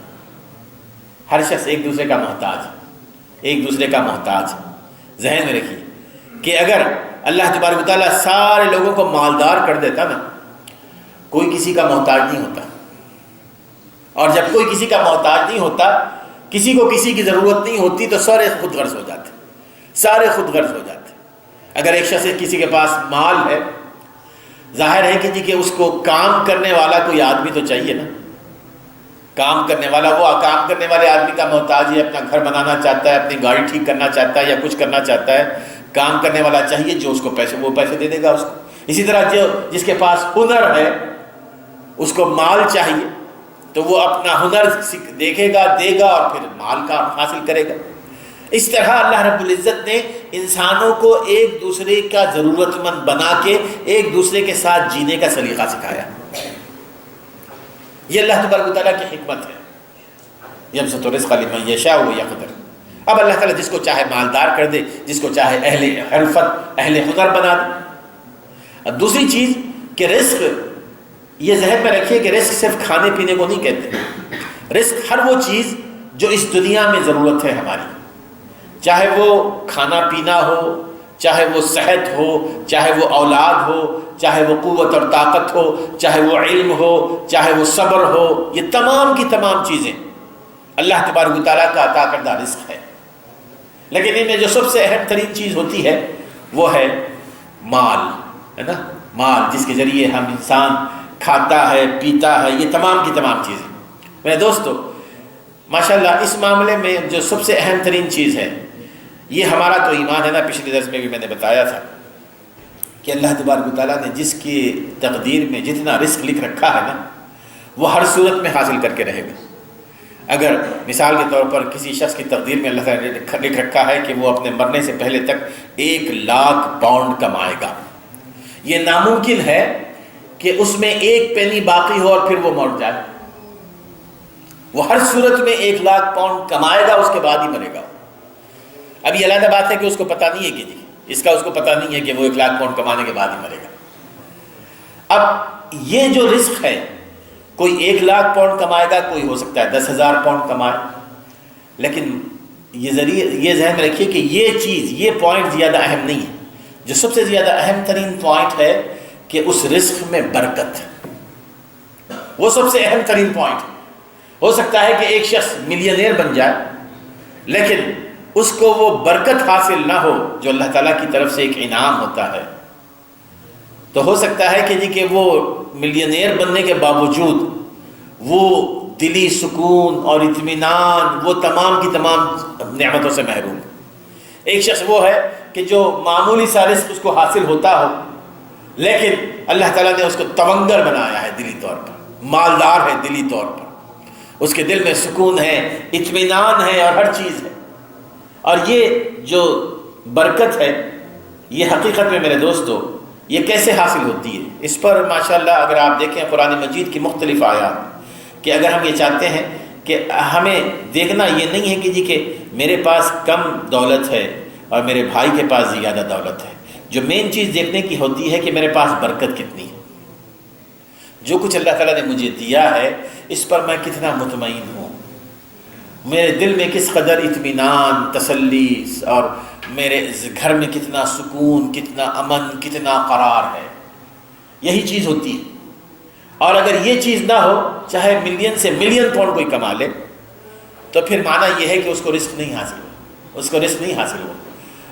ہر شخص ایک دوسرے کا محتاج ہے، ایک دوسرے کا محتاج ہے۔ ذہن میں رکھیے کہ اگر اللہ تبارک و تعالیٰ سارے لوگوں کو مالدار کر دیتا نا، کوئی کسی کا محتاج نہیں ہوتا، اور جب کوئی کسی کا محتاج نہیں ہوتا، کسی کو کسی کی ضرورت نہیں ہوتی، تو سارے خود غرض ہو جاتے، سارے خود غرض ہو جاتے۔ اگر ایک شخص کسی کے پاس مال ہے، ظاہر ہے کہ اس کو کام کرنے والا کوئی آدمی تو چاہیے نا، کام کرنے والا، وہ کام کرنے والے آدمی کا محتاج ہے، اپنا گھر بنانا چاہتا ہے، اپنی گاڑی ٹھیک کرنا چاہتا ہے یا کچھ کرنا چاہتا ہے، کام کرنے والا چاہیے جو اس کو پیسے، وہ پیسے دے دے گا اس کو۔ اسی طرح جس کے پاس ہنر ہے، اس کو مال چاہیے تو وہ اپنا ہنر دیکھے گا، دے گا اور پھر مال کا حاصل کرے گا۔ اس طرح اللہ رب العزت نے انسانوں کو ایک دوسرے کا ضرورت مند بنا کے ایک دوسرے کے ساتھ جینے کا سلیقہ سکھایا۔ یہ اللہ تبارک و تعالیٰ کی حکمت ہے۔ یبسط الرزق لمن یشاء ویقدر۔ اب اللہ تعالیٰ جس کو چاہے مالدار کر دے، جس کو چاہے اہل حرفت، اہل ہنر بنا دے۔ اب دوسری چیز کہ رزق، یہ ذہن میں رکھیے کہ رزق صرف کھانے پینے کو نہیں کہتے۔ رزق ہر وہ چیز جو اس دنیا میں ضرورت ہے ہماری، چاہے وہ کھانا پینا ہو، چاہے وہ صحت ہو، چاہے وہ اولاد ہو، چاہے وہ قوت اور طاقت ہو، چاہے وہ علم ہو، چاہے وہ صبر ہو، یہ تمام کی تمام چیزیں اللہ تبارک و تعالیٰ کا عطا کردہ رزق ہے۔ لیکن ان میں جو سب سے اہم ترین چیز ہوتی ہے وہ ہے مال، ہے نا، مال جس کے ذریعے ہم انسان کھاتا ہے، پیتا ہے، یہ تمام کی تمام چیزیں۔ میرے دوستو، ماشاءاللہ اس معاملے میں جو سب سے اہم ترین چیز ہے، یہ ہمارا تو ایمان ہے نا۔ پچھلے درس میں بھی میں نے بتایا تھا کہ اللہ تبارک و تعالیٰ نے جس کی تقدیر میں جتنا رزق لکھ رکھا ہے نا، وہ ہر صورت میں حاصل کر کے رہے گا۔ اگر مثال کے طور پر کسی شخص کی تقدیر میں اللہ تعالیٰ نے لکھ رکھا ہے کہ وہ اپنے مرنے سے پہلے تک 1,00,000 پاؤنڈ کمائے گا، یہ ناممکن ہے کہ اس میں ایک پینی باقی ہو اور پھر وہ مر جائے۔ وہ ہر صورت میں 1,00,000 پاؤنڈ کمائے گا، اس کے بعد ہی مرے گا۔ اب یہ علیحدہ بات ہے کہ اس کو پتہ نہیں ہے کہ اس کو پتہ نہیں ہے کہ وہ 1,00,000 پاؤنڈ کمانے کے بعد ہی مرے گا۔ اب یہ جو رزق ہے، کوئی 1,00,000 پاؤنڈ کمائے گا، کوئی ہو سکتا ہے 10,000 پاؤنڈ کمائے، لیکن یہ ذہن میں رکھیے کہ یہ چیز، یہ پوائنٹ زیادہ اہم نہیں ہے۔ جو سب سے زیادہ اہم ترین پوائنٹ ہے کہ اس رزق میں برکت، وہ سب سے اہم ترین پوائنٹ ہے۔ ہو سکتا ہے کہ ایک شخص ملینئر بن جائے، لیکن اس کو وہ برکت حاصل نہ ہو جو اللہ تعالیٰ کی طرف سے ایک انعام ہوتا ہے۔ تو ہو سکتا ہے کہ وہ ملینئر بننے کے باوجود وہ دلی سکون اور اطمینان، وہ تمام کی تمام نعمتوں سے محروم۔ ایک شخص وہ ہے کہ جو معمولی سا رزق اس کو حاصل ہوتا ہو، لیکن اللہ تعالیٰ نے اس کو تونگر بنایا ہے، دلی طور پر مالدار ہے، دلی طور پر اس کے دل میں سکون ہے، اطمینان ہے اور ہر چیز ہے۔ اور یہ جو برکت ہے، یہ حقیقت میں میرے دوستو یہ کیسے حاصل ہوتی ہے؟ اس پر ماشاءاللہ اگر آپ دیکھیں قرآن مجید کی مختلف آیات، کہ اگر ہم یہ چاہتے ہیں کہ ہمیں دیکھنا یہ نہیں ہے کہ میرے پاس کم دولت ہے اور میرے بھائی کے پاس زیادہ دولت ہے، جو مین چیز دیکھنے کی ہوتی ہے کہ میرے پاس برکت کتنی ہے، جو کچھ اللہ تعالیٰ نے مجھے دیا ہے اس پر میں کتنا مطمئن ہوں، میرے دل میں کس قدر اطمینان، تسلی اور میرے گھر میں کتنا سکون، کتنا امن، کتنا قرار ہے. یہی چیز ہوتی ہے. اور اگر یہ چیز نہ ہو، چاہے ملین سے ملین پاؤنڈ کوئی کما لے، تو پھر معنی یہ ہے کہ اس کو رزق نہیں حاصل ہو، اس کو رزق نہیں حاصل ہو.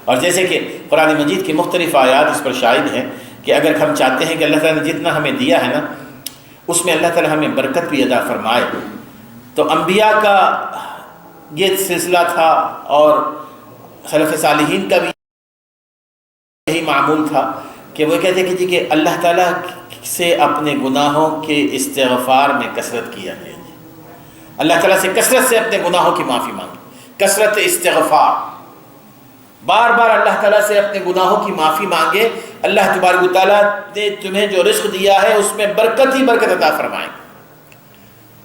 اور جیسے کہ قرآن مجید کی مختلف آیات اس پر شاہد ہیں کہ اگر ہم چاہتے ہیں کہ اللہ تعالیٰ نے جتنا ہمیں دیا ہے نا، اس میں اللہ تعالیٰ ہمیں برکت بھی عطا فرمائے، تو انبیاء کا یہ سلسلہ تھا اور سلف صالحین کا بھی یہی معمول تھا کہ وہ کہتے کہ جی کہ اللہ تعالیٰ سے اپنے گناہوں کے استغفار میں کثرت کیا ہے. اللہ تعالیٰ سے کثرت سے اپنے گناہوں کی معافی مانگے، کثرت استغفار. بار بار اللہ تعالیٰ سے اپنے گناہوں کی معافی مانگے. اللہ تبارک و تعالیٰ نے تمہیں جو رزق دیا ہے اس میں برکت ہی برکت عطا فرمائے.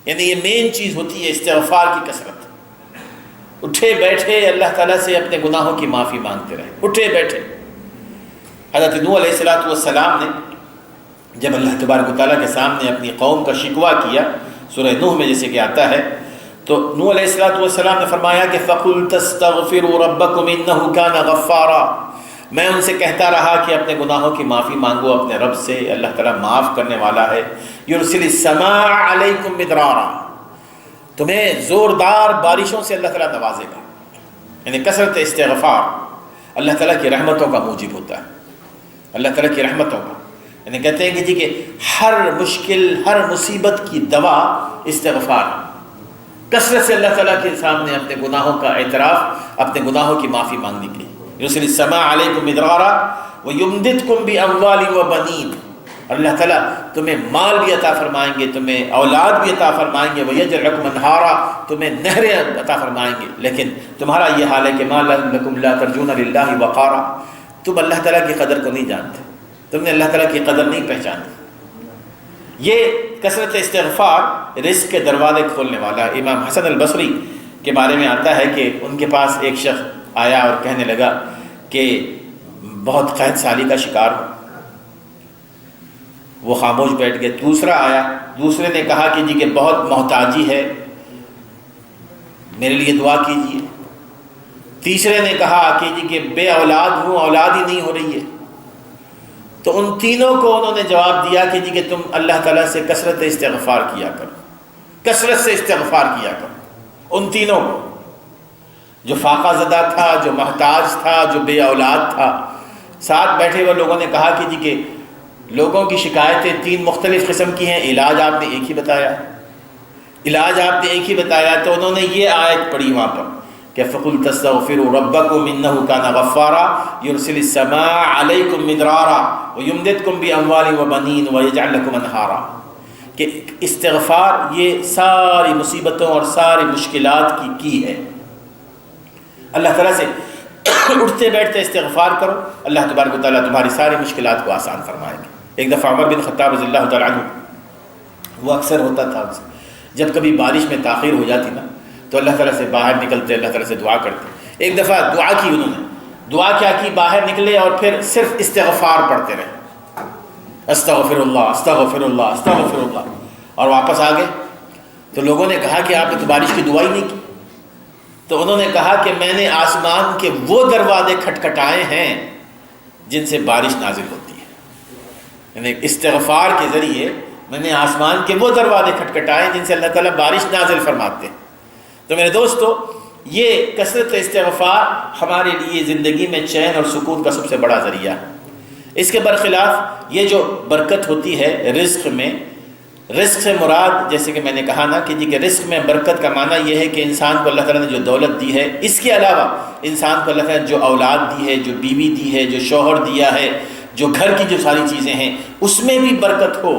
یعنی یہ مین چیز ہوتی ہے استغفار کی کثرت. اٹھے بیٹھے اللہ تعالیٰ سے اپنے گناہوں کی معافی مانگتے رہے، اٹھے بیٹھے. حضرت نوح علیہ السلام نے جب اللہ تبارک و تعالیٰ کے سامنے اپنی قوم کا شکوہ کیا، سورہ نوح میں جیسے کہ آتا ہے، تو نوح علیہ السلام نے فرمایا کہ فَقُلْتَ اسْتَغْفِرُوا رَبَّكُمْ إِنَّهُ كَانَ غَفَّارًا. میں ان سے کہتا رہا کہ اپنے گناہوں کی معافی مانگو اپنے رب سے، اللہ تعالیٰ معاف کرنے والا ہے. يُرْسِلِ السَّمَاءَ عَلَيْكُمْ مِدْرَارًا. تمہیں زوردار بارشوں سے اللہ تعالیٰ نوازے گا. یعنی کثرت استغفار اللہ تعالیٰ کی رحمتوں کا موجب ہوتا ہے، اللہ تعالیٰ کی رحمتوں کا. یعنی کہتے ہیں کہ جی کہ ہر مشکل، ہر مصیبت کی دوا استغفار. کثرت سے اللہ تعالیٰ کے سامنے اپنے گناہوں کا اعتراف، اپنے گناہوں کی معافی مانگنے کے لیے. یُرْسِلِ السَّمَاءَ عَلَيْكُمْ مِدْرَارًا وَيُمْدِدْكُمْ بِأَمْوَالٍ وَبَنِينَ. اللہ تعالیٰ تمہیں مال بھی عطا فرمائیں گے، تمہیں اولاد بھی عطا فرمائیں گے. وَيَجْعَلْ لَكُمْ أَنْهَارًا. تمہیں نہریں عطا فرمائیں گے. لیکن تمہارا یہ حال ہے کہ مَا لَكُمْ لَا تَرْجُونَ لِلَّهِ وَقَارًا. تم اللہ تعالیٰ کی قدر کو نہیں جانتے، تم نے اللہ تعالیٰ کی قدر نہیں پہچانی. یہ کثرت استغفار رزق کے دروازے کھولنے والا. امام حسن البصری کے بارے میں آتا ہے کہ ان کے پاس ایک شخص آیا اور کہنے لگا کہ بہت قحط سالی کا شکار ہوں. وہ خاموش بیٹھ گئے. دوسرا آیا، دوسرے نے کہا کہ جی کہ بہت محتاجی ہے، میرے لیے دعا کیجیے. تیسرے نے کہا کہ جی کہ بے اولاد ہوں، اولاد ہی نہیں ہو رہی ہے. تو ان تینوں کو انہوں نے جواب دیا کہ جی کہ تم اللہ تعالیٰ سے کثرت استغفار کیا کرو، کثرت سے استغفار کیا کرو. ان تینوں کو، جو فاقہ زدہ تھا، جو محتاج تھا، جو بے اولاد تھا. ساتھ بیٹھے ہوئے لوگوں نے کہا کہ جی کہ لوگوں کی شکایتیں تین مختلف قسم کی ہیں، علاج آپ نے ایک ہی بتایا، علاج آپ نے ایک ہی بتایا. تو انہوں نے یہ آیت پڑھی وہاں پر کہ فَقُلْتَ اسْتَغْفِرُوا رَبَّكُمْ إِنَّهُ كَانَ غَفَّارًا يُرْسِلِ السَّمَاءَ عَلَيْكُمْ مِدْرَارًا وَيُمْدِدْكُمْ بِأَمْوَالٍ وَبَنِينَ وَيَجْعَلْ لَكُمْ أَنْهَارًا. کہ استغفار یہ ساری مصیبتوں اور ساری مشکلات کی ہے. اللہ تعالیٰ سے اٹھتے بیٹھتے استغفار کرو، اللہ تبارک و تعالیٰ تمہاری ساری مشکلات کو آسان فرمائیں گے. ایک دفعہ عمر بن خطاب رضی اللہ تعالیٰ عنہ، وہ اکثر ہوتا تھا ان سے، جب کبھی بارش میں تاخیر ہو جاتی نا تو اللہ تعالیٰ سے باہر نکلتے، اللہ تعالیٰ سے دعا کرتے. ایک دفعہ دعا کی انہوں نے، دعا کیا کی، باہر نکلے اور پھر صرف استغفار پڑھتے رہے، استغفر اللہ استغفر اللہ استغفر اللہ، اور واپس آ گئے. تو لوگوں نے کہا کہ آپ نے تو بارش کی دعا ہی نہیں کی. تو انہوں نے کہا کہ میں نے آسمان کے وہ دروازے کھٹکھٹائے ہیں جن سے بارش نازل ہوتی ہے. یعنی استغفار کے ذریعے میں نے آسمان کے وہ دروازے کھٹکھٹائے جن سے اللہ تعالیٰ بارش نازل فرماتے ہیں. تو میرے دوستو، یہ کثرت استغفار ہمارے لیے زندگی میں چین اور سکون کا سب سے بڑا ذریعہ ہے. اس کے برخلاف یہ جو برکت ہوتی ہے رزق میں، رزق سے مراد جیسے کہ میں نے کہا نا کہ جی کہ رزق میں برکت کا معنی یہ ہے کہ انسان کو اللہ تعالیٰ نے جو دولت دی ہے، اس کے علاوہ انسان کو اللہ تعالیٰ نے جو اولاد دی ہے، جو بیوی دی ہے، جو شوہر دیا ہے، جو گھر کی جو ساری چیزیں ہیں، اس میں بھی برکت ہو.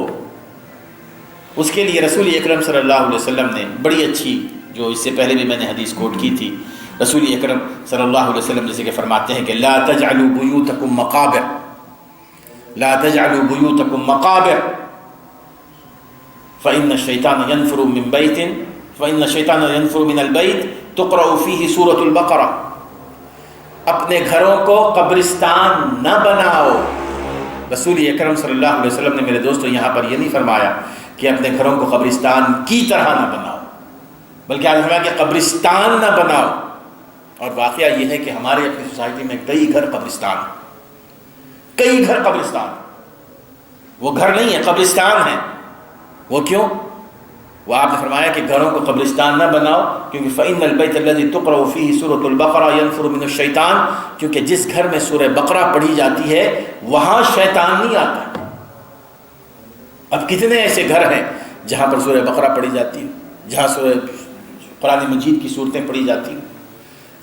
اس کے لیے رسول اکرم صلی اللہ علیہ وسلم نے بڑی اچھی، جو اس سے پہلے بھی میں نے حدیث کوٹ کی تھی، رسول اکرم صلی اللہ علیہ وسلم جیسے کہ فرماتے ہیں کہ لا تجعلوا بیوتکم مقابر، لا تجعلوا بیوتکم مقابر فإن الشیطان ينفر من بیت فإن الشیطان ينفر من البیت تقرأ فیہ سورة البقرہ. اپنے گھروں کو قبرستان نہ بناؤ. رسول اکرم صلی اللہ علیہ وسلم نے میرے دوستو یہاں پر یہ نہیں فرمایا کہ اپنے گھروں کو قبرستان کی طرح نہ بناؤ، بلکہ آپ نے فرمایا کہ قبرستان نہ بناؤ. اور واقعہ یہ ہے کہ ہمارے اپنی سوسائٹی میں کئی گھر قبرستان ہیں، کئی گھر قبرستان. وہ گھر نہیں ہے، قبرستان ہے. وہ کیوں؟ وہ آپ نے فرمایا کہ گھروں کو قبرستان نہ بناؤ، کیونکہ فَإِنَّ الْبَيْتَ الَّذِي تُقْرَأُ فِيهِ سُورَةُ الْبَقَرَةِ يَنْفُرُ مِنْهُ الشَّيْطَانُ، کیونکہ جس گھر میں سورہ بقرہ پڑھی جاتی ہے وہاں شیطان نہیں آتا. اب کتنے ایسے گھر ہیں جہاں پر سورہ بقرہ پڑھی جاتی ہے، جہاں سورہ قرآن مجید کی صورتیں پڑھی جاتی ہیں.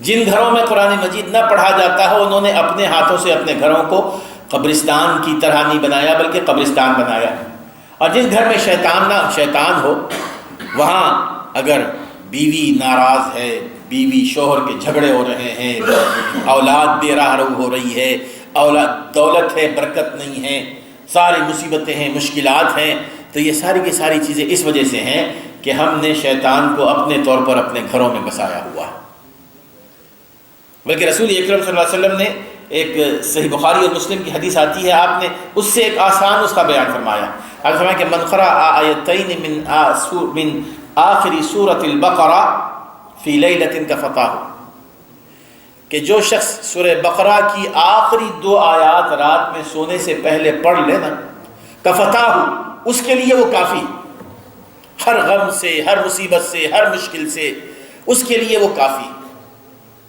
جن گھروں میں قرآن مجید نہ پڑھا جاتا ہے انہوں نے اپنے ہاتھوں سے اپنے گھروں کو قبرستان کی طرح نہیں بنایا بلکہ قبرستان بنایا. اور جس گھر میں شیطان ہو، وہاں اگر بیوی ناراض ہے، بیوی شوہر کے جھگڑے ہو رہے ہیں، اولاد بے راہ رو ہو رہی ہے، اولاد دولت ہے برکت نہیں ہے، ساری مصیبتیں ہیں، مشکلات ہیں، تو یہ ساری کی ساری چیزیں اس وجہ سے ہیں کہ ہم نے شیطان کو اپنے طور پر اپنے گھروں میں بسایا ہوا ہے. بلکہ رسول اکرم صلی اللہ علیہ وسلم نے ایک صحیح بخاری اور مسلم کی حدیث آتی ہے، آپ نے اس سے ایک آسان اس کا بیان فرمایا. آپ نے فرمایا کہ من قرأ آیتین من آخر سورۃ البقرہ فی لیلۃ کفتاہ، کہ جو شخص سورہ بقرہ کی آخری 2 آیات رات میں سونے سے پہلے پڑھ لے نا، کفتاہ، اس کے لیے وہ کافی. ہر غم سے، ہر مصیبت سے، ہر مشکل سے اس کے لیے وہ کافی.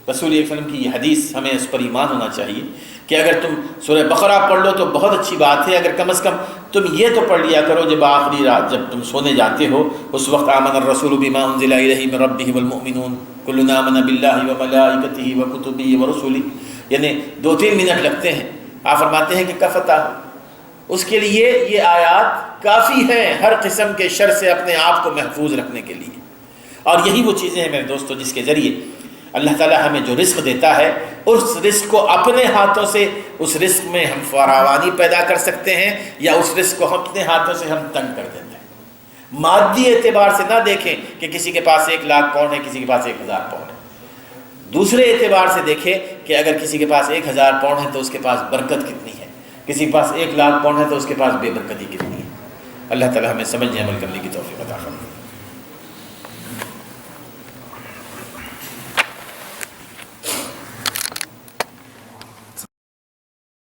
رسول اللہ علیہ وسلم کی یہ حدیث، ہمیں اس پر ایمان ہونا چاہیے کہ اگر تم سورہ بقرہ پڑھ لو تو بہت اچھی بات ہے، اگر کم از کم تم یہ تو پڑھ لیا کرو جب آخری رات جب تم سونے جاتے ہو، اس وقت آمن الرسول بما انزل الیہ من ربہ والمؤمنون کلنا آمن باللہ وملائکتہ وکتبہ ورسلہ، یعنی 2-3 منٹ لگتے ہیں. آپ فرماتے ہیں کہ کفتہ، اس کے لیے یہ آیات کافی ہیں ہر قسم کے شر سے اپنے آپ کو محفوظ رکھنے کے لیے. اور یہی وہ چیزیں ہیں میرے دوستو جس کے ذریعے اللہ تعالیٰ ہمیں جو رزق دیتا ہے، اس رزق کو اپنے ہاتھوں سے، اس رزق میں ہم فراوانی پیدا کر سکتے ہیں، یا اس رزق کو اپنے ہاتھوں سے ہم تنگ کر دیتے ہیں. مادی اعتبار سے نہ دیکھیں کہ کسی کے پاس 1 لاکھ پاؤنڈ ہے، کسی کے پاس 1000 پاؤنڈ ہے. دوسرے اعتبار سے دیکھیں کہ اگر کسی کے پاس 1000 پاؤنڈ ہے تو اس کے پاس برکت کتنی ہے، کسی کے پاس 1 لاکھ پاؤنڈ ہے تو اس کے پاس بے برکتی کتنی ہے. اللہ تعالیٰ ہمیں سمجھنے عمل کرنے کی توفیق عطا فرمائے.